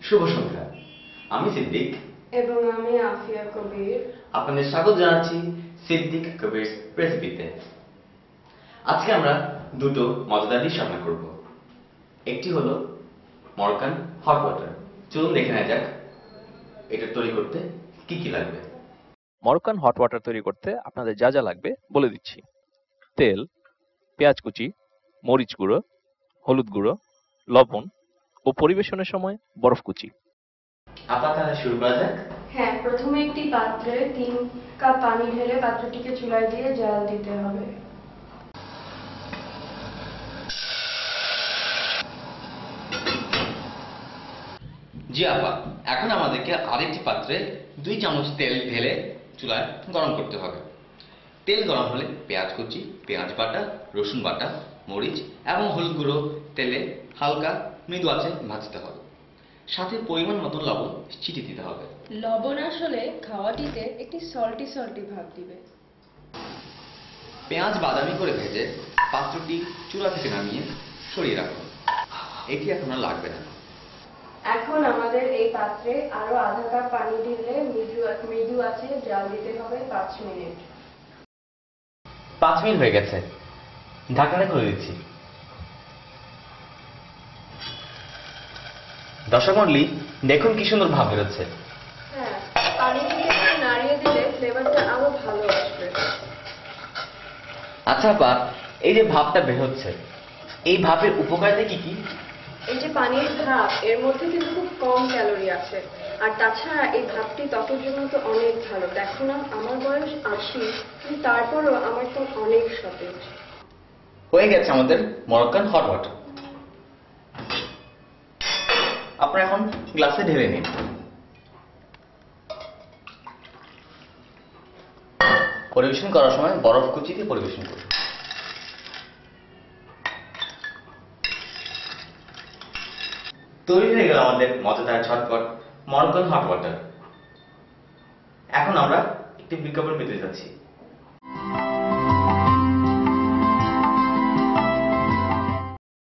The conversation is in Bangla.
শুভ সন্ধ্যা। আমি সিদ্দিক এবং আমি আফিয়া কবির। আপনাদের স্বাগত জানাচ্ছি সিদ্দিক কবির রেসিপিতে। আজকে আমরা দুটো মজাদার ডিশ রান্না করব। একটি হলো মরক্কান হট ওয়াটার। চলুন দেখে নেওয়া যাক এটা তৈরি করতে কি কি লাগবে। মরক্কান হট ওয়াটার তৈরি করতে আপনাদের যা যা লাগবে বলে দিচ্ছি। তেল, পেঁয়াজ কুচি, মরিচ গুঁড়ো, হলুদ গুঁড়ো, লবণ ও পরিবেশনের সময় বরফ কুচি। তাহলে শুরু করা যাক। হ্যাঁ, প্রথমে একটি পাত্রে 3 কাপ পানি ঢেলে পাত্রটিকে চুলায় দিয়ে জাল দিতে হবে। জি আপা, এখন আমাদেরকে আরেকটি পাত্রে 2 চামচ তেল ঢেলে চুলায় গরম করতে হবে। তেল গরম হলে পেঁয়াজ কুচি, পেঁয়াজ বাটা, রসুন বাটা, মরিচ এবং হলুদ গুঁড়ো তেলে হালকা মৃদু আঁচে ভাজতে হবে। সাথে পরিমাণ মতো লবণ ছিটিয়ে দিতে হবে। লবণ আসলে খাওয়াটিতে একটি সল্টি ভাব দিবে। পেঁয়াজ বাদামি করে ভেজে পাত্রটি চুলা থেকে নামিয়ে সরিয়ে রাখুন। এটি এখন আর লাগবে না। এখন আমাদের এই পাত্রে আরো আধা কাপ পানি ঢেলে মৃদু আঁচে জাল দিতে হবে 5 মিনিট। 5 মিনিট হয়ে গেছে, ঢাকনা খুলে দিচ্ছি। দর্শক মণ্ডলী, দেখুন কি সুন্দর ভাব বেরোচ্ছে। হ্যাঁ, পানিটিকে একটু নাড়িয়ে দিলে ফ্লেভারটা আরো ভালো আসবে। আচ্ছা আপা, এই যে ভাবটা বের হচ্ছে, এই ভাবের উপকারিতা কি কি? এই যে পানির ভাপ, এর মধ্যে কিন্তু খুব কম ক্যালোরি আছে। আর তাছাড়া এই ভাপটি ত্বকের জন্য তো অনেক ভালো। দেখো না, আমার বয়স 80, কিন্তু তারপরও আমার ত্বক অনেক সতেজ। হয়ে গেছে আমাদের মরক্কান হট ওয়াটার। আপনারা এখন গ্লাসে ঢেলে নিন। পরিবেশন করার সময় বরফ কুচি দিয়ে পরিবেশন করুন। তৈরি হয়ে গেল আমাদের মজাদার ঝটপট মরক্কান হট ওয়াটার। এখন আমরা একটি বিজ্ঞাপন পেতে যাচ্ছি।